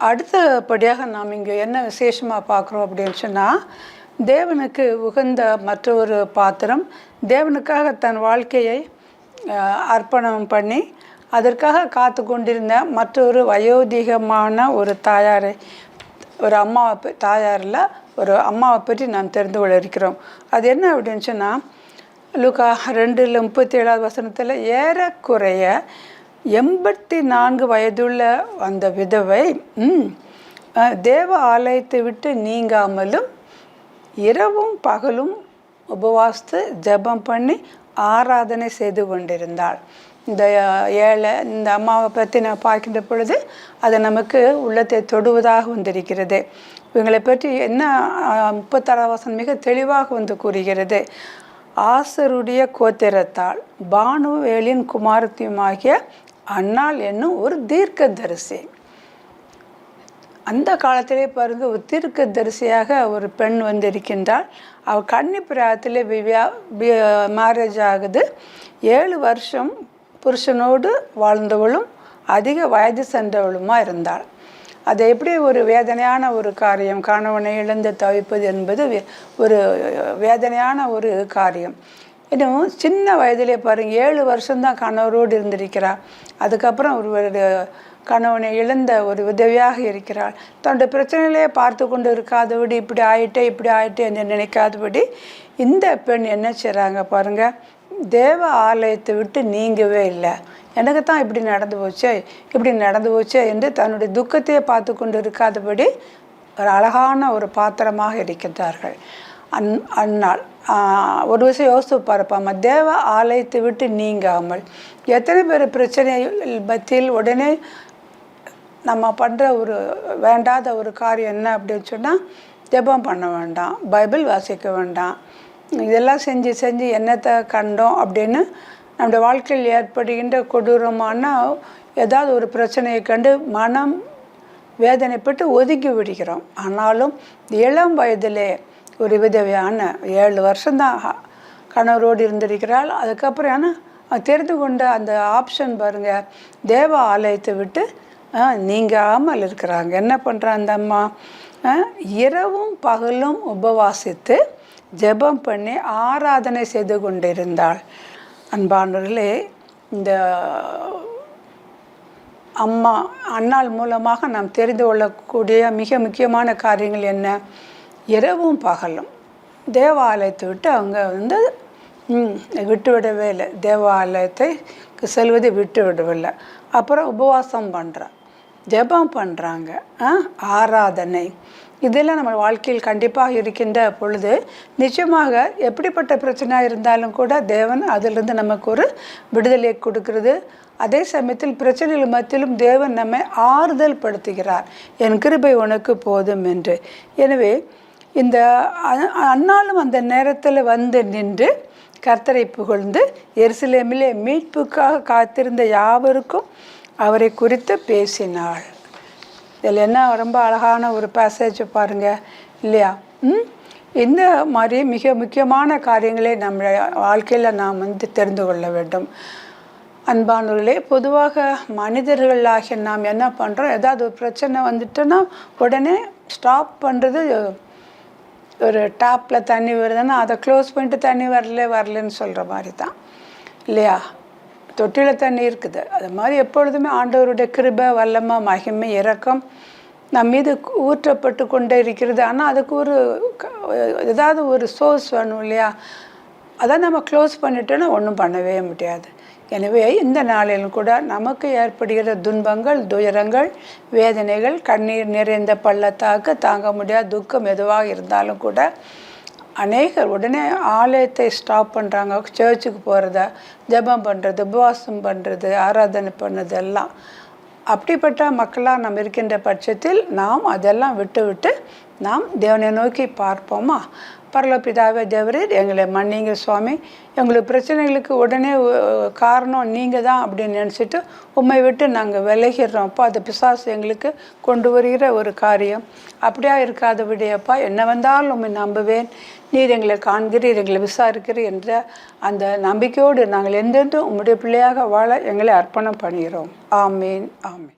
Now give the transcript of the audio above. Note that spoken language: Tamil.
அடுத்தபடியாக நாம் இங்கே என்ன விசேஷமாக பார்க்குறோம் அப்படின்னு சொன்னால், தேவனுக்கு உகந்த மற்றொரு பாத்திரம், தேவனுக்காக தன் வாழ்க்கையை அர்ப்பணம் பண்ணி அதற்காக காத்து கொண்டிருந்த மற்றொரு வயோதிகமான ஒரு தாயாரை, ஒரு அம்மாவை, தாயாரில் ஒரு அம்மாவை பற்றி நாம் தெரிந்து கொள்ள இருக்கிறோம். அது என்ன அப்படின்னு சொன்னால், லூக்கா 2:37 ஏறக்குறைய 84 வயதுள்ள அந்த விதவை தேவ ஆலயத்தை விட்டு நீங்காமலும் இரவும் பகலும் உபவாசித்து ஜெபம் பண்ணி ஆராதனை செய்து கொண்டிருந்தாள். இந்த அம்மாவை பற்றி நான் பார்க்கின்ற பொழுது அது நமக்கு உள்ளத்தை தொடுவதாக வந்திருக்கிறது. இவங்களை பற்றி என்ன 36 மிக தெளிவாக வந்து கூறுகிறது. ஆசருடைய கோத்திரத்தால் பானுவேலின் குமாரத்தியுமாகிய அன்னாள் என்னும் ஒரு தீர்க்கதரிசி. அந்த காலத்திலே பாருங்க, ஒரு தீர்க்கதரிசியாக ஒரு பெண் வந்திருக்கின்றாள். அவள் கன்னி பிராயத்திலே மேரேஜ் ஆகுது. 7 வருஷம் புருஷனோடு வாழ்ந்தவளும் அதிக வயது சென்றவளுமாக இருந்தாள். அது எப்படி ஒரு வேதனையான ஒரு காரியம், கணவனை இழந்து தவிப்பது என்பது ஒரு வேதனையான ஒரு காரியம். இன்னும் சின்ன வயதிலே பாருங்கள், 7 வருஷம்தான் கணவரோடு இருந்திருக்கிறாள். அதுக்கப்புறம் ஒரு கணவனை இழந்த ஒரு உதவியாக இருக்கிறாள். தன்னுடைய பிரச்சனையிலே பார்த்து கொண்டு இருக்காதபடி இப்படி ஆயிட்டே என்று நினைக்காதபடி இந்த பெண் என்ன செய்கிறாங்க பாருங்கள், தேவ ஆலயத்தை விட்டு நீங்கவே இல்லை. எனக்கு தான் இப்படி நடந்து போச்சே என்று தன்னுடைய துக்கத்தையே பார்த்து கொண்டு இருக்காதபடி ஒரு அழகான ஒரு பாத்திரமாக இருக்கின்றார்கள். அந்நாள் ஒரு விஷயம் யோசித்து பார்ப்பாம, தேவ ஆலயத்தை விட்டு நீங்காமல். எத்தனை பேர் பிரச்சனை மத்தியில் உடனே நம்ம பண்ணுற ஒரு வேண்டாத ஒரு காரியம் என்ன அப்படின்னு சொன்னால், ஜெபம் பண்ண வேண்டாம், பைபிள் வாசிக்க வேண்டாம், இதெல்லாம் செஞ்சு என்னத்தை கண்டோம் அப்படின்னு நம்முடைய வாழ்க்கையில் ஏற்படுகின்ற கொடூரமான ஏதாவது ஒரு பிரச்சனையை கண்டு மனம் வேதனைப்பட்டு ஒதுக்கி விடுகிறோம். ஆனாலும் இளம் வயதிலே ஒரு விதவையான 7 வருஷம்தான் கணவரோடு இருந்திருக்கிறாள். அதுக்கப்புறம் ஆனால் தெரிந்து கொண்ட அந்த ஆப்ஷன் பாருங்கள், தேவ ஆலயத்தை விட்டு நீங்காமல் இருக்கிறாங்க. என்ன பண்ணுறா அந்த அம்மா, இரவும் பகலும் உபவாசித்து ஜெபம் பண்ணி ஆராதனை செய்து கொண்டிருந்தாள். அன்பானவர்களே, இந்த அன்னாள் மூலமாக நாம் தெரிந்து கொள்ளக்கூடிய மிக முக்கியமான காரியங்கள் என்ன? இரவும் பகலும் தேவாலயத்தை விட்டு அவங்க விட்டுவிடவே இல்லை. தேவாலயத்தை செல்வதை விட்டு விடவில்லை. அப்புறம் உபவாசம் பண்ணுறாங்க, ஜெபம் பண்ணுறாங்க, ஆராதனை. இதெல்லாம் நம்ம வாழ்க்கையில் கண்டிப்பாக இருக்கின்ற பொழுது நிச்சயமாக எப்படிப்பட்ட பிரச்சனையாக இருந்தாலும் கூட தேவன் அதிலிருந்து நமக்கு ஒரு விடுதலை கொடுக்கிறது. அதே சமயத்தில் பிரச்சனைகள் மத்தியிலும் தேவன் நம்மை ஆறுதல் படுத்துகிறார். என் கிருபை உனக்கு போதும் என்று. எனவே இந்த அன்னாலும் அந்த நேரத்தில் வந்து நின்று கர்த்தரை புகழ்ந்து எருசலேமிலே மீட்புக்காக காத்திருந்த யாவருக்கும் அவரை குறித்து பேசினாள். இதில் என்ன ரொம்ப அழகான ஒரு பேசேஜ் பாருங்கள் இல்லையா? இந்த மாதிரி மிக முக்கியமான காரியங்களை நம்ம வாழ்க்கையில் நாம் தெரிந்து கொள்ள வேண்டும். அன்பானவர்களே, பொதுவாக மனிதர்களாகிய நாம் என்ன பண்ணுறோம், ஏதாவது ஒரு பிரச்சனை வந்துட்டோன்னா உடனே ஸ்டாப் பண்ணுறது. ஒரு டேப்பில் தண்ணி வருதுன்னா அதை க்ளோஸ் பண்ணிட்டு தண்ணி வரலன்னு சொல்கிற மாதிரி தான் இல்லையா? தொட்டியில் தண்ணி இருக்குது. அது மாதிரி எப்பொழுதுமே ஆண்டவருடைய கிருபை, வல்லமை, மகிமை, இரக்கம் நம் மீது ஊற்றப்பட்டு கொண்டே இருக்கிறது. ஆனால் அதுக்கு ஏதாவது ஒரு சோர்ஸ் வேணும் இல்லையா? அதான் நம்ம க்ளோஸ் பண்ணிட்டோன்னா ஒன்றும் பண்ணவே முடியாது. எனவே இந்த நாளிலும் கூட நமக்கு ஏற்படுகிற துன்பங்கள், துயரங்கள், வேதனைகள், கண்ணீர் நிறைந்த பள்ளத்தாக்கு, தாங்க முடியாத துக்கம் எதுவாக இருந்தாலும் கூட அநேகர் உடனே ஆலயத்தை ஸ்டாப் பண்ணுறாங்க. சர்ச்சுக்கு போகிறத, ஜெபம் பண்ணுறது, உபவாசம் பண்ணுறது, ஆராதனை பண்ணுறது எல்லாம். அப்படிப்பட்ட மக்களாக நம்ம இருக்கின்ற பட்சத்தில் நாம் அதெல்லாம் விட்டு நாம் தேவனை நோக்கி பார்ப்போமா? பரலோபிதாவே தேவரீர், எங்களை மன்னிங்க சுவாமி, எங்களுக்கு பிரச்சனைகளுக்கு உடனே காரணம் நீங்கள் தான் அப்படின்னு நினச்சிட்டு உண்மை விட்டு நாங்கள் விலகிடுறோம். அப்போ அது பிசாசு எங்களுக்கு கொண்டு வருகிற ஒரு காரியம். அப்படியா இருக்காதபடியப்பா, என்ன வந்தாலும் உண்மை நம்புவேன், நீர் எங்களை காண்கிறீர், எங்களை விசாரிக்கிறீர் என்ற அந்த நம்பிக்கையோடு நாங்கள் எந்தெந்தும் உம்முடைய பிள்ளையாக வாழ எங்களை அர்ப்பணம் பண்ணுகிறோம். ஆமீன், ஆமீன்.